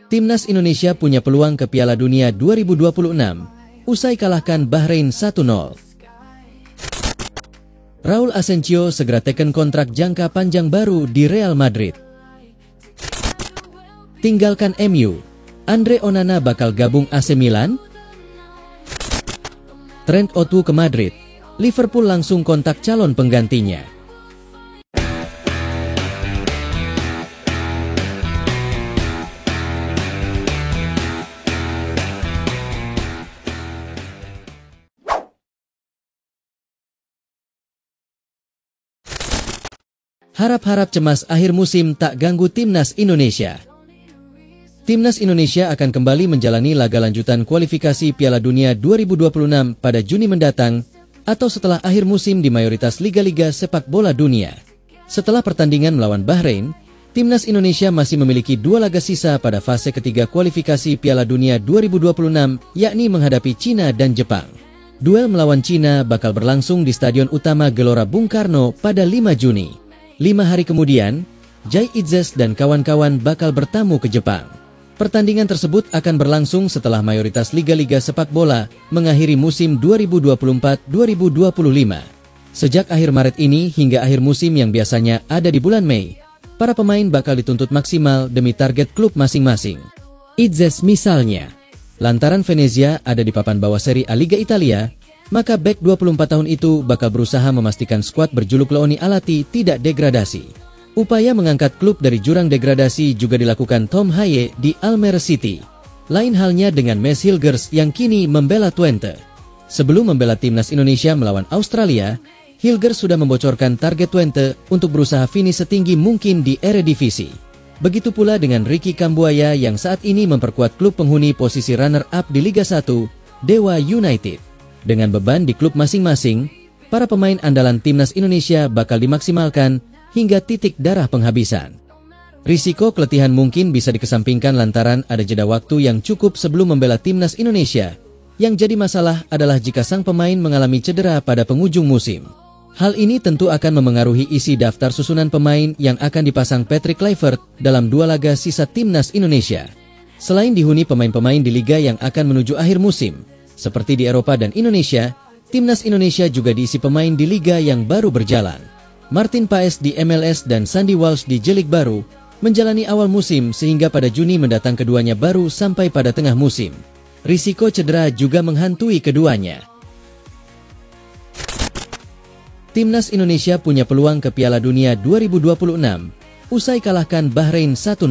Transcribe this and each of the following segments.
Timnas Indonesia punya peluang ke Piala Dunia 2026, usai kalahkan Bahrain 1-0. Raul Asensio segera teken kontrak jangka panjang baru di Real Madrid. Tinggalkan MU, Andre Onana bakal gabung AC Milan? Trent O2 ke Madrid, Liverpool langsung kontak calon penggantinya. Harap-harap cemas akhir musim tak ganggu Timnas Indonesia. Timnas Indonesia akan kembali menjalani laga lanjutan kualifikasi Piala Dunia 2026 pada Juni mendatang atau setelah akhir musim di mayoritas liga-liga sepak bola dunia. Setelah pertandingan melawan Bahrain, Timnas Indonesia masih memiliki 2 laga sisa pada fase ketiga kualifikasi Piala Dunia 2026, yakni menghadapi Cina dan Jepang. Duel melawan Cina bakal berlangsung di Stadion Utama Gelora Bung Karno pada 5 Juni. 5 hari kemudian, Jai Itzes dan kawan-kawan bakal bertamu ke Jepang. Pertandingan tersebut akan berlangsung setelah mayoritas liga-liga sepak bola mengakhiri musim 2024-2025. Sejak akhir Maret ini hingga akhir musim yang biasanya ada di bulan Mei, para pemain bakal dituntut maksimal demi target klub masing-masing. Itzes misalnya, lantaran Venezia ada di papan bawah Serie A Liga Italia, maka bek 24 tahun itu bakal berusaha memastikan skuad berjuluk Leoni Alati tidak degradasi. Upaya mengangkat klub dari jurang degradasi juga dilakukan Tom Haye di Almere City. Lain halnya dengan Mads Hilgers yang kini membela Twente. Sebelum membela Timnas Indonesia melawan Australia, Hilgers sudah membocorkan target Twente untuk berusaha finish setinggi mungkin di Eredivisie. Begitu pula dengan Ricky Kambuaya yang saat ini memperkuat klub penghuni posisi runner-up di Liga 1, Dewa United. Dengan beban di klub masing-masing, para pemain andalan Timnas Indonesia bakal dimaksimalkan hingga titik darah penghabisan. Risiko keletihan mungkin bisa dikesampingkan lantaran ada jeda waktu yang cukup sebelum membela Timnas Indonesia. Yang jadi masalah adalah jika sang pemain mengalami cedera pada penghujung musim. Hal ini tentu akan memengaruhi isi daftar susunan pemain yang akan dipasang Patrick Kluivert dalam 2 laga sisa Timnas Indonesia. Selain dihuni pemain-pemain di liga yang akan menuju akhir musim, seperti di Eropa dan Indonesia, Timnas Indonesia juga diisi pemain di liga yang baru berjalan. Martin Paes di MLS dan Sandy Walsh di J-League baru menjalani awal musim sehingga pada Juni mendatang keduanya baru sampai pada tengah musim. Risiko cedera juga menghantui keduanya. Timnas Indonesia punya peluang ke Piala Dunia 2026 usai kalahkan Bahrain 1-0.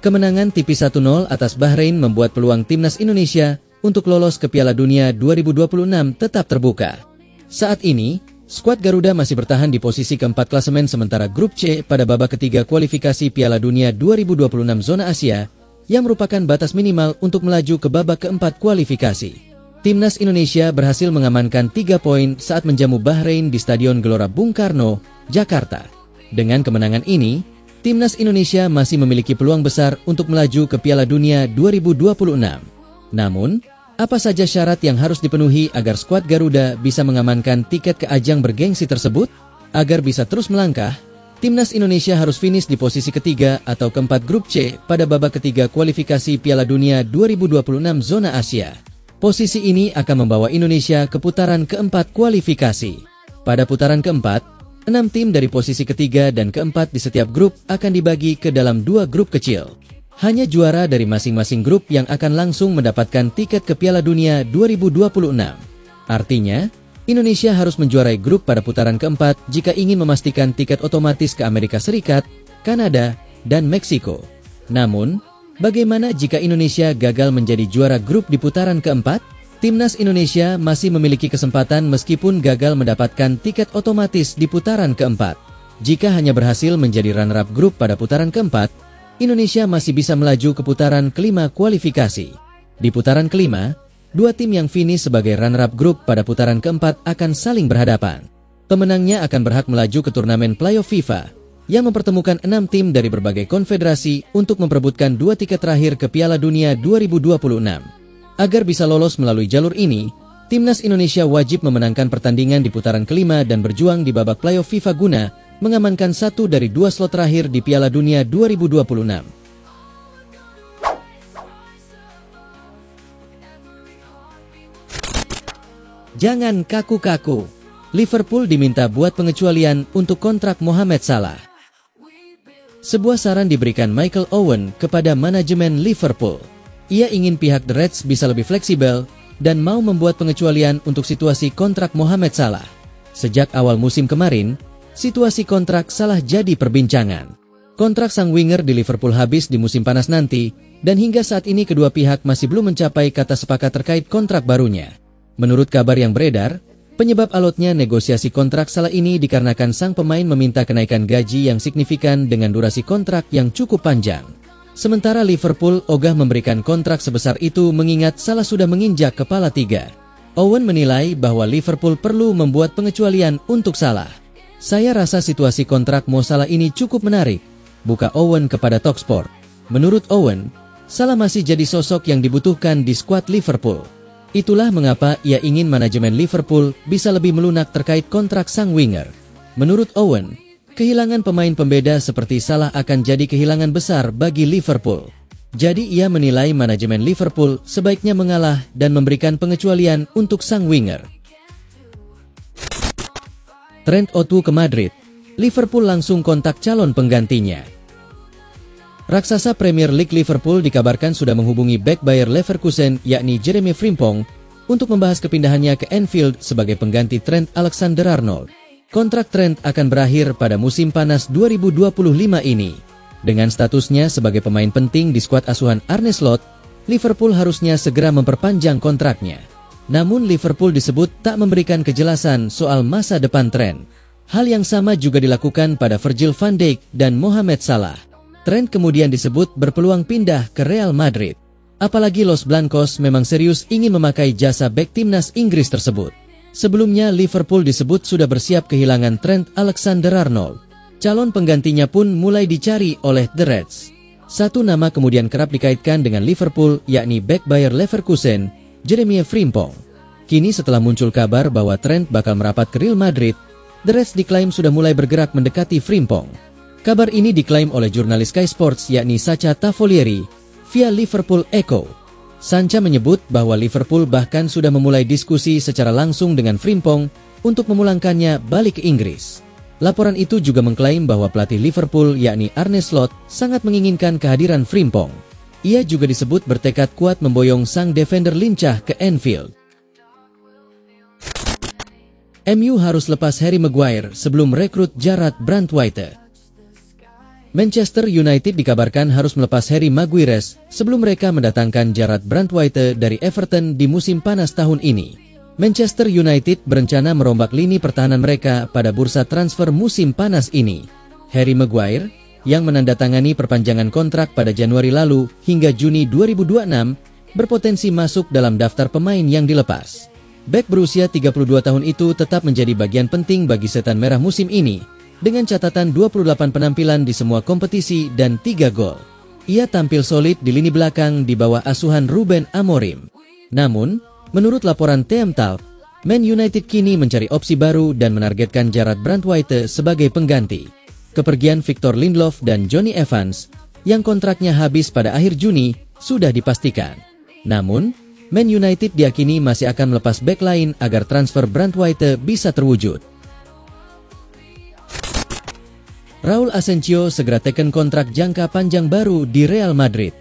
Kemenangan tipis 1-0 atas Bahrain membuat peluang Timnas Indonesia untuk lolos ke Piala Dunia 2026 tetap terbuka. Saat ini, skuad Garuda masih bertahan di posisi keempat klasemen sementara grup C pada babak ketiga kualifikasi Piala Dunia 2026 zona Asia, yang merupakan batas minimal untuk melaju ke babak keempat kualifikasi. Timnas Indonesia berhasil mengamankan 3 poin saat menjamu Bahrain di Stadion Gelora Bung Karno, Jakarta. Dengan kemenangan ini, Timnas Indonesia masih memiliki peluang besar untuk melaju ke Piala Dunia 2026. Namun, apa saja syarat yang harus dipenuhi agar skuad Garuda bisa mengamankan tiket ke ajang bergengsi tersebut? Agar bisa terus melangkah, Timnas Indonesia harus finish di posisi ketiga atau keempat grup C pada babak ketiga kualifikasi Piala Dunia 2026 zona Asia. Posisi ini akan membawa Indonesia ke putaran keempat kualifikasi. Pada putaran keempat, 6 tim dari posisi ketiga dan keempat di setiap grup akan dibagi ke dalam 2 grup kecil. Hanya juara dari masing-masing grup yang akan langsung mendapatkan tiket ke Piala Dunia 2026. Artinya, Indonesia harus menjuarai grup pada putaran keempat jika ingin memastikan tiket otomatis ke Amerika Serikat, Kanada, dan Meksiko. Namun, bagaimana jika Indonesia gagal menjadi juara grup di putaran keempat? Timnas Indonesia masih memiliki kesempatan meskipun gagal mendapatkan tiket otomatis di putaran keempat. Jika hanya berhasil menjadi runner-up grup pada putaran keempat, Indonesia masih bisa melaju ke putaran kelima kualifikasi. Di putaran kelima, 2 tim yang finish sebagai runner-up grup pada putaran keempat akan saling berhadapan. Pemenangnya akan berhak melaju ke turnamen playoff FIFA, yang mempertemukan 6 tim dari berbagai konfederasi untuk memperebutkan 2 tiket terakhir ke Piala Dunia 2026. Agar bisa lolos melalui jalur ini, Timnas Indonesia wajib memenangkan pertandingan di putaran kelima dan berjuang di babak playoff FIFA guna mengamankan 1 dari 2 slot terakhir di Piala Dunia 2026. Jangan kaku-kaku. Liverpool diminta buat pengecualian untuk kontrak Mohamed Salah. Sebuah saran diberikan Michael Owen kepada manajemen Liverpool. Ia ingin pihak The Reds bisa lebih fleksibel dan mau membuat pengecualian untuk situasi kontrak Mohamed Salah. Sejak awal musim kemarin, situasi kontrak Salah jadi perbincangan. Kontrak sang winger di Liverpool habis di musim panas nanti, dan hingga saat ini kedua pihak masih belum mencapai kata sepakat terkait kontrak barunya. Menurut kabar yang beredar, penyebab alotnya negosiasi kontrak Salah ini dikarenakan sang pemain meminta kenaikan gaji yang signifikan dengan durasi kontrak yang cukup panjang. Sementara Liverpool ogah memberikan kontrak sebesar itu mengingat Salah sudah menginjak kepala 3. Owen menilai bahwa Liverpool perlu membuat pengecualian untuk Salah. Saya rasa situasi kontrak Mo Salah ini cukup menarik, buka Owen kepada Talksport. Menurut Owen, Salah masih jadi sosok yang dibutuhkan di skuad Liverpool. Itulah mengapa ia ingin manajemen Liverpool bisa lebih melunak terkait kontrak sang winger. Menurut Owen, kehilangan pemain pembeda seperti Salah akan jadi kehilangan besar bagi Liverpool. Jadi ia menilai manajemen Liverpool sebaiknya mengalah dan memberikan pengecualian untuk sang winger. Trent O2 ke Madrid, Liverpool langsung kontak calon penggantinya. Raksasa Premier League Liverpool dikabarkan sudah menghubungi bek Bayer Leverkusen yakni Jeremy Frimpong untuk membahas kepindahannya ke Anfield sebagai pengganti Trent Alexander-Arnold. Kontrak Trent akan berakhir pada musim panas 2025 ini. Dengan statusnya sebagai pemain penting di skuad asuhan Arne Slot, Liverpool harusnya segera memperpanjang kontraknya. Namun Liverpool disebut tak memberikan kejelasan soal masa depan Trent. Hal yang sama juga dilakukan pada Virgil van Dijk dan Mohamed Salah. Trent kemudian disebut berpeluang pindah ke Real Madrid. Apalagi Los Blancos memang serius ingin memakai jasa bek timnas Inggris tersebut. Sebelumnya Liverpool disebut sudah bersiap kehilangan Trent Alexander-Arnold. Calon penggantinya pun mulai dicari oleh The Reds. Satu nama kemudian kerap dikaitkan dengan Liverpool yakni bek Bayer Leverkusen, Jeremy Frimpong. Kini setelah muncul kabar bahwa Trent bakal merapat ke Real Madrid, The Reds diklaim sudah mulai bergerak mendekati Frimpong. Kabar ini diklaim oleh jurnalis Sky Sports yakni Sacha Tavolieri via Liverpool Echo. Sancha menyebut bahwa Liverpool bahkan sudah memulai diskusi secara langsung dengan Frimpong untuk memulangkannya balik ke Inggris. Laporan itu juga mengklaim bahwa pelatih Liverpool yakni Arne Slot sangat menginginkan kehadiran Frimpong. Ia juga disebut bertekad kuat memboyong sang defender lincah ke Anfield. MU harus lepas Harry Maguire sebelum rekrut Jarrad Brandtwaite. Manchester United dikabarkan harus melepas Harry Maguire sebelum mereka mendatangkan Jarrad Brandtwaite dari Everton di musim panas tahun ini. Manchester United berencana merombak lini pertahanan mereka pada bursa transfer musim panas ini. Harry Maguire, yang menandatangani perpanjangan kontrak pada Januari lalu hingga Juni 2026, berpotensi masuk dalam daftar pemain yang dilepas. Bek berusia 32 tahun itu tetap menjadi bagian penting bagi Setan Merah musim ini, dengan catatan 28 penampilan di semua kompetisi dan 3 gol. Ia tampil solid di lini belakang di bawah asuhan Ruben Amorim. Namun, menurut laporan TM Talk, Man United kini mencari opsi baru dan menargetkan Jarrad Brandtwaite sebagai pengganti. Kepergian Victor Lindelof dan Johnny Evans, yang kontraknya habis pada akhir Juni, sudah dipastikan. Namun, Man United diyakini masih akan melepas bek lain agar transfer Brandtwaite bisa terwujud. Raul Asensio segera teken kontrak jangka panjang baru di Real Madrid.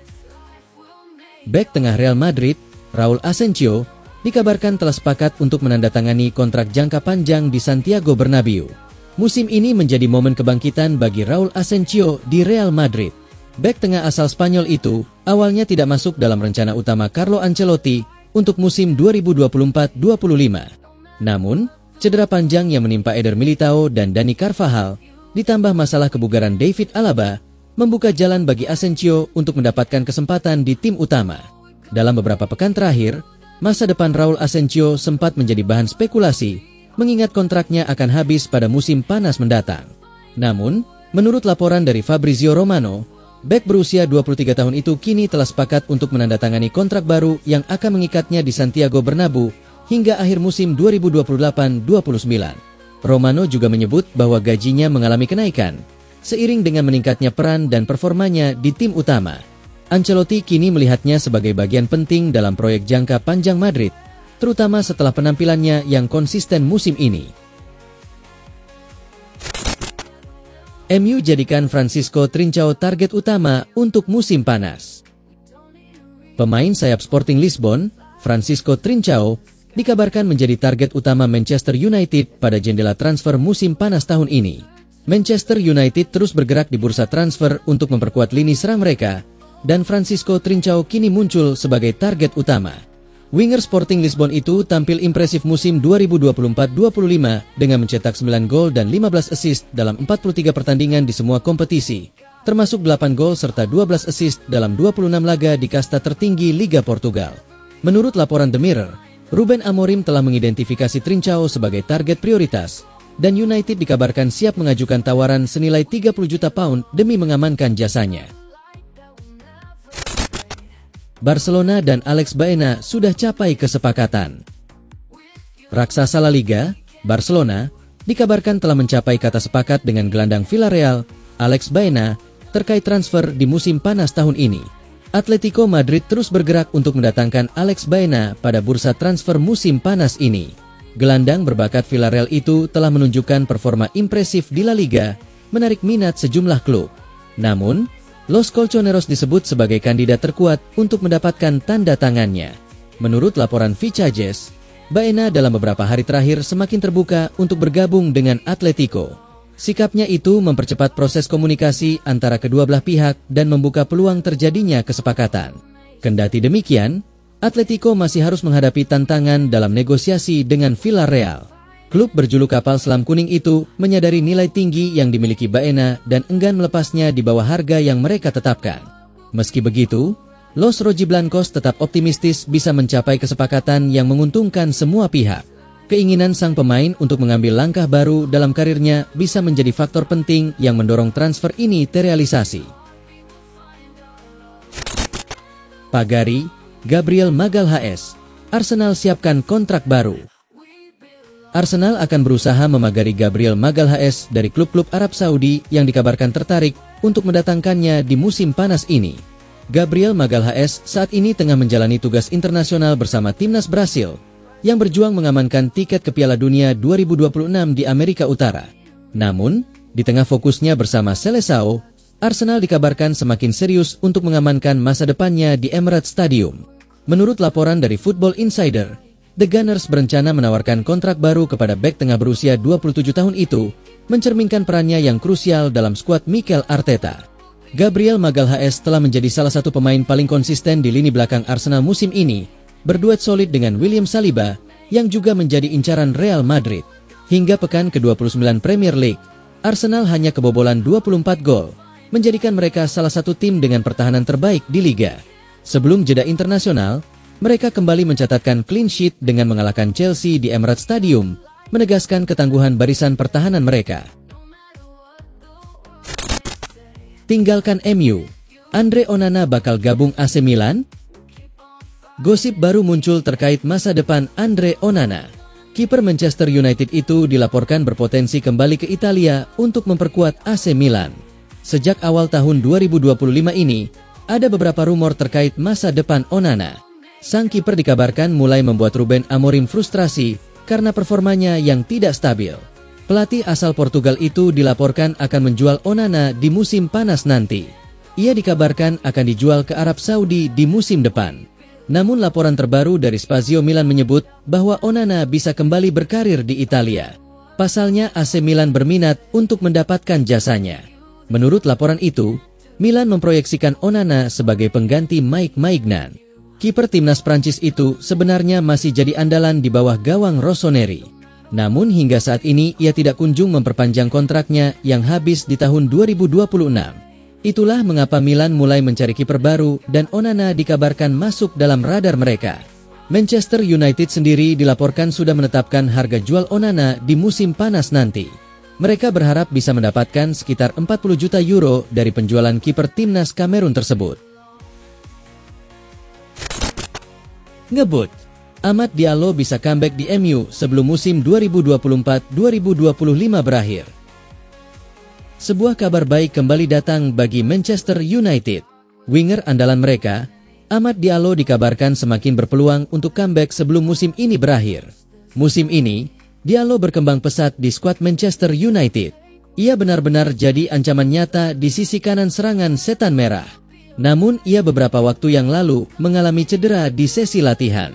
Bek tengah Real Madrid, Raul Asensio, dikabarkan telah sepakat untuk menandatangani kontrak jangka panjang di Santiago Bernabeu. Musim ini menjadi momen kebangkitan bagi Raul Asensio di Real Madrid. Bek tengah asal Spanyol itu awalnya tidak masuk dalam rencana utama Carlo Ancelotti untuk musim 2024-25. Namun, cedera panjang yang menimpa Eder Militao dan Dani Carvajal ditambah masalah kebugaran David Alaba, membuka jalan bagi Asensio untuk mendapatkan kesempatan di tim utama. Dalam beberapa pekan terakhir, masa depan Raul Asensio sempat menjadi bahan spekulasi, mengingat kontraknya akan habis pada musim panas mendatang. Namun, menurut laporan dari Fabrizio Romano, bek berusia 23 tahun itu kini telah sepakat untuk menandatangani kontrak baru yang akan mengikatnya di Santiago Bernabeu hingga akhir musim 2028-29. Romano juga menyebut bahwa gajinya mengalami kenaikan, seiring dengan meningkatnya peran dan performanya di tim utama. Ancelotti kini melihatnya sebagai bagian penting dalam proyek jangka panjang Madrid. terutama setelah penampilannya yang konsisten musim ini. MU jadikan Francisco Trincão target utama untuk musim panas. Pemain sayap Sporting Lisbon, Francisco Trincão, dikabarkan menjadi target utama Manchester United pada jendela transfer musim panas tahun ini. Manchester United terus bergerak di bursa transfer untuk memperkuat lini serang mereka, dan Francisco Trincão kini muncul sebagai target utama. Winger Sporting Lisbon itu tampil impresif musim 2024-25 dengan mencetak 9 gol dan 15 assist dalam 43 pertandingan di semua kompetisi, termasuk 8 gol serta 12 assist dalam 26 laga di kasta tertinggi Liga Portugal. Menurut laporan The Mirror, Ruben Amorim telah mengidentifikasi Trincão sebagai target prioritas, dan United dikabarkan siap mengajukan tawaran senilai 30 juta pound demi mengamankan jasanya. Barcelona dan Alex Baena sudah capai kesepakatan. Raksasa La Liga, Barcelona, dikabarkan telah mencapai kata sepakat dengan gelandang Villarreal, Alex Baena, terkait transfer di musim panas tahun ini. Atletico Madrid terus bergerak untuk mendatangkan Alex Baena pada bursa transfer musim panas ini. Gelandang berbakat Villarreal itu telah menunjukkan performa impresif di La Liga, menarik minat sejumlah klub. Namun, Los Colchoneros disebut sebagai kandidat terkuat untuk mendapatkan tanda tangannya. Menurut laporan Fichajes, Baena dalam beberapa hari terakhir semakin terbuka untuk bergabung dengan Atletico. Sikapnya itu mempercepat proses komunikasi antara kedua belah pihak dan membuka peluang terjadinya kesepakatan. Kendati demikian, Atletico masih harus menghadapi tantangan dalam negosiasi dengan Villarreal. Klub berjuluk kapal selam kuning itu menyadari nilai tinggi yang dimiliki Baena dan enggan melepasnya di bawah harga yang mereka tetapkan. Meski begitu, Los Rojiblancos tetap optimistis bisa mencapai kesepakatan yang menguntungkan semua pihak. Keinginan sang pemain untuk mengambil langkah baru dalam karirnya bisa menjadi faktor penting yang mendorong transfer ini terrealisasi. Pagari, Gabriel Magalhaes, Arsenal siapkan kontrak baru. Arsenal akan berusaha memagari Gabriel Magalhaes dari klub-klub Arab Saudi yang dikabarkan tertarik untuk mendatangkannya di musim panas ini. Gabriel Magalhaes saat ini tengah menjalani tugas internasional bersama timnas Brasil yang berjuang mengamankan tiket ke Piala Dunia 2026 di Amerika Utara. Namun, di tengah fokusnya bersama Seleção, Arsenal dikabarkan semakin serius untuk mengamankan masa depannya di Emirates Stadium. Menurut laporan dari Football Insider, The Gunners berencana menawarkan kontrak baru kepada bek tengah berusia 27 tahun itu, mencerminkan perannya yang krusial dalam skuad Mikel Arteta. Gabriel Magalhaes telah menjadi salah satu pemain paling konsisten di lini belakang Arsenal musim ini, berduet solid dengan William Saliba, yang juga menjadi incaran Real Madrid. Hingga pekan ke-29 Premier League, Arsenal hanya kebobolan 24 gol, menjadikan mereka salah satu tim dengan pertahanan terbaik di Liga. Sebelum jeda internasional, mereka kembali mencatatkan clean sheet dengan mengalahkan Chelsea di Emirates Stadium, menegaskan ketangguhan barisan pertahanan mereka. Tinggalkan MU, Andre Onana bakal gabung AC Milan? Gosip baru muncul terkait masa depan Andre Onana. Kiper Manchester United itu dilaporkan berpotensi kembali ke Italia untuk memperkuat AC Milan. Sejak awal tahun 2025 ini, ada beberapa rumor terkait masa depan Onana. Sang kiper dikabarkan mulai membuat Ruben Amorim frustrasi karena performanya yang tidak stabil. Pelatih asal Portugal itu dilaporkan akan menjual Onana di musim panas nanti. Ia dikabarkan akan dijual ke Arab Saudi di musim depan. Namun laporan terbaru dari Spazio Milan menyebut bahwa Onana bisa kembali berkarir di Italia. Pasalnya AC Milan berminat untuk mendapatkan jasanya. Menurut laporan itu, Milan memproyeksikan Onana sebagai pengganti Mike Maignan. Kiper timnas Prancis itu sebenarnya masih jadi andalan di bawah gawang Rossoneri. Namun hingga saat ini ia tidak kunjung memperpanjang kontraknya yang habis di tahun 2026. Itulah mengapa Milan mulai mencari kiper baru dan Onana dikabarkan masuk dalam radar mereka. Manchester United sendiri dilaporkan sudah menetapkan harga jual Onana di musim panas nanti. Mereka berharap bisa mendapatkan sekitar 40 juta euro dari penjualan kiper timnas Kamerun tersebut. Ngebut, Amad Diallo bisa comeback di MU sebelum musim 2024-2025 berakhir. Sebuah kabar baik kembali datang bagi Manchester United. Winger andalan mereka, Amad Diallo dikabarkan semakin berpeluang untuk comeback sebelum musim ini berakhir. Musim ini, Diallo berkembang pesat di skuad Manchester United. Ia benar-benar jadi ancaman nyata di sisi kanan serangan setan merah. Namun ia beberapa waktu yang lalu mengalami cedera di sesi latihan.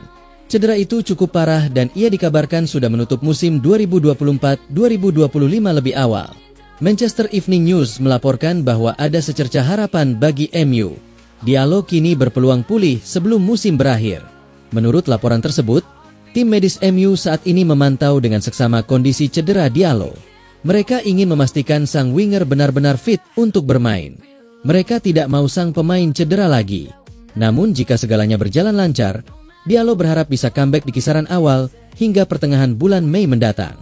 Cedera itu cukup parah dan ia dikabarkan sudah menutup musim 2024-2025 lebih awal. Manchester Evening News melaporkan bahwa ada secerca harapan bagi MU. Diallo kini berpeluang pulih sebelum musim berakhir. Menurut laporan tersebut, tim medis MU saat ini memantau dengan seksama kondisi cedera Diallo. Mereka ingin memastikan sang winger benar-benar fit untuk bermain. Mereka tidak mau sang pemain cedera lagi. Namun jika segalanya berjalan lancar, Diallo berharap bisa comeback di kisaran awal hingga pertengahan bulan Mei mendatang.